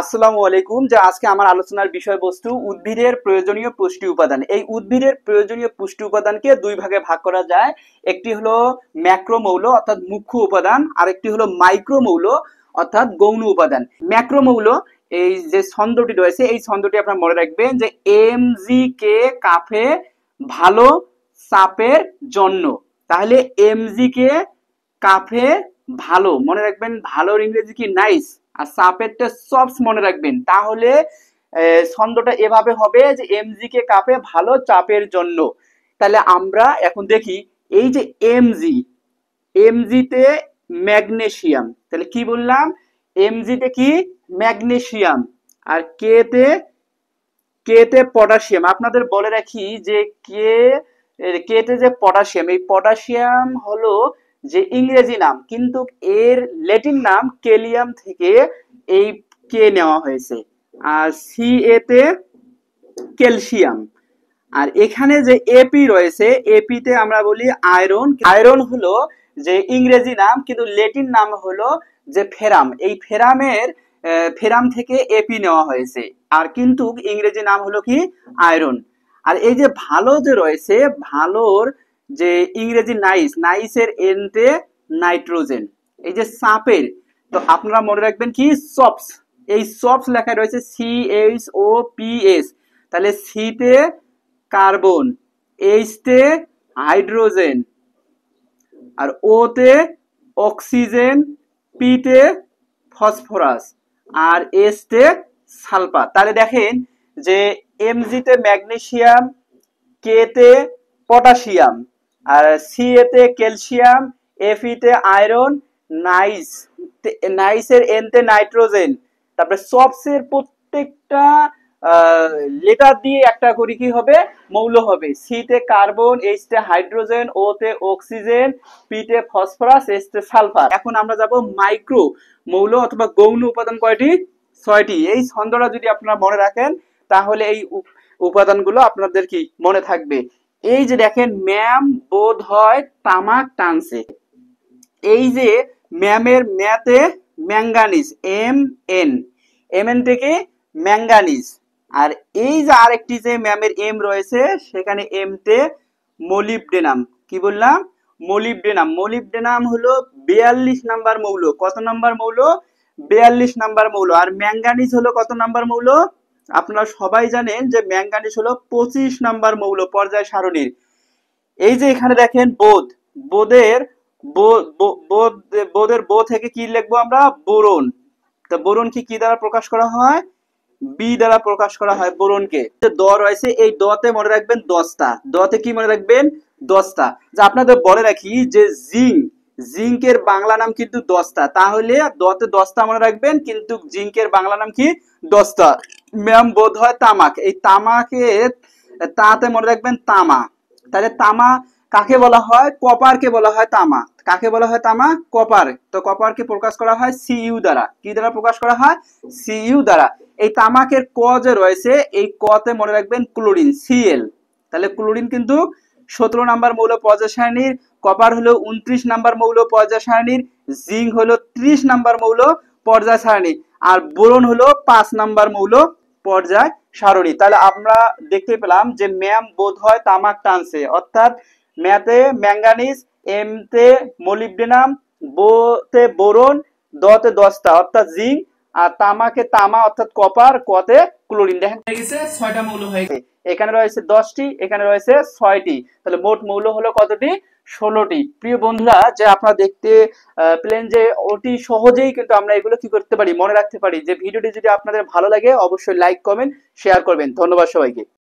আসসালামু আলাইকুম। যে আজকে আমার আলোচনার বিষয়বস্তু উদ্ভিদের প্রয়োজনীয় পুষ্টি উপাদান। এই উদ্ভিদের প্রয়োজনীয় পুষ্টি উপাদানকে দুই ভাগে ভাগ করা যায়। একটি হলো ম্যাক্রোমৌল অর্থাৎ মুখ্য উপাদান, আর একটি হলো মাইক্রোমৌল অর্থাৎ গৌণ উপাদান। ম্যাক্রোমৌল, এই যে ছন্দটি রয়েছে এই ছন্দটি আপনারা মনে রাখবেন যে MgK কাফে ভালো চাপের জন্য। তাহলে MgK কাফে ভালো মনে রাখবেন, ভালোর ইংরেজি কি নাইস, আর সাপেরটা সফট মনে রাখবেন। তাহলে ছন্দটা এভাবে হবে যে MgK কাপে ভালো চাপের জন্য। তাহলে আমরা এখন দেখি এই যে Mgতে ম্যাগনেসিয়াম, তাহলে কি বললাম, Mgতে কি ম্যাগনেসিয়াম, আর কে তে পটাশিয়াম। আপনাদের বলে রাখি যে কে তে যে পটাশিয়াম, এই পটাশিয়াম হলো যে ইংরেজি নাম, কিন্তু এর ল্যাটিন নাম কেলিয়াম থেকে এই কে নেওয়া হয়েছে। আর Ca তে ক্যালসিয়াম। আর এখানে যে এপি রয়েছে, এপিতে আমরা বলি আয়রন। আয়রন হলো যে ইংরেজি নাম, কিন্তু ল্যাটিন নাম হলো যে ফেরাম। এই ফেরাম থেকে এপি নেওয়া হয়েছে, আর কিন্তু ইংরেজি নাম হলো কি আয়রন। আর এই যে ভালো যে রয়েছে, ভালোর যে ইংরেজি নাইস, নাইসের এনতে নাইট্রোজেন। এই যে সাপের, তো আপনারা মনে রাখবেন কি সপস, এই সপস লেখায় রয়েছে CHOPS। তাহলে সিতে কার্বন, এইচতে হাইড্রোজেন, আর ওতে অক্সিজেন, পিতে ফসফরাস, আর এসতে সালফার। তাহলে দেখেন যে Mgতে ম্যাগনেসিয়াম, কেতে পটাশিয়াম, আর সিএতে ক্যালসিয়াম, এফিতে আয়রন, নাইসের এনতে নাইট্রোজেন। তারপরে সবসের প্রত্যেকটা লেটার দিয়ে একটা করে কি হবে, মৌল হবে। সিতে কার্বন, এইচতে হাইড্রোজেন, ওতে অক্সিজেন, পিতে ফসফরাস, এসতে সালফার। এখন আমরা যাব মাইক্রো মৌল অথবা গৌণ উপাদান কয়টি, 6টি। এই ছন্দটা যদি আপনারা মনে রাখেন তাহলে এই উপাদানগুলো আপনাদের কি মনে থাকবে। এই যে দেখেন ম্যাম বোধ হয় তামাক টানছে, এই যে ম্যামের ম্যাতে ম্যাঙ্গানিজ, MN থেকে ম্যাঙ্গানিজ। আর এই যে আরেকটি যে ম্যামের এম রয়েছে, সেখানে এমতে মলিবডেনাম। কি বললাম, মলিবডেনাম। মলিবডেনাম হলো 42 নাম্বার মৌল। কত নাম্বার মৌল, 42 নাম্বার মৌল। আর ম্যাঙ্গানিজ হলো কত নাম্বার মৌল, আপনারা সবাই জানেন যে ম্যাঙ্গানিজ হলো 25 নাম্বার মৌল পর্যায় সারণীর। এই যে এখানে দেখেন বোধের বো থেকে কি লিখবো আমরা, বোরন। তো বোরন কি দ্বারা প্রকাশ করা হয়, বি দ্বারা প্রকাশ করা হয় বোরনকে। দ রয়েছে, এই দতে মনে রাখবেন দস্তা। দতে কি মনে রাখবেন, দস্তা। যা আপনাদের বলে রাখি যে জিঙ্কের বাংলা নাম কিন্তু দস্তা। তাহলে দতে দস্তা মনে রাখবেন, কিন্তু জিঙ্কের বাংলা নাম কি দস্তা। ম্যাম বোধ হয় তামাক, এই তামাকের তাতে মনে রাখবেন তামা। তাহলে তামা কাকে বলা হয়, কপারকে বলা হয় তামা। কাকে বলা হয় তামা, কপার। তো কপারকে প্রকাশ করা হয় Cu দ্বারা। কি দ্বারা প্রকাশ করা হয়, Cu দ্বারা। এই তামাকের ক যে রয়েছে, এই কতে মনে রাখবেন ক্লোরিন, Cl। তাহলে ক্লোরিন কিন্তু 17 নাম্বার মৌল পর্যায় সারণীর, কপার হলো 29 নাম্বার মৌল পর্যায় সারণীর, জিঙ্ক হলো 30 নাম্বার মৌল পর্যায় সারণী, আর বোরন হলো 5 নাম্বার মৌল পর্যায় সারণী। তাহলে আমরা দেখতে পেলাম যে ম্যাম বোধ হয় তামাক টানছে, অর্থাৎ ম্যাতে ম্যাঙ্গানিজ, এমতে মলিবডেনাম, বোতে বোরন, দতে দস্তা অর্থাৎ জিঙ্ক, আর তামাকে তামা অর্থাৎ কপার, কতে ক্লোরিন। দেখেন হয়ে গেছে 6টা মৌল হয়ে গেছে। এখানে রয়েছে 10টি, এখানে রয়েছে 6টি। তাহলে মোট মৌল হলো কতটি, 16টি। প্রিয় বন্ধুরা, যে আপনারা দেখতে পেলেন যে অতি সহজেই কিন্তু আমরা এগুলো কি করতে পারি, মনে রাখতে পারি। যে ভিডিওটি যদি আপনাদের ভালো লাগে অবশ্যই লাইক, কমেন্ট, শেয়ার করবেন। ধন্যবাদ সবাইকে।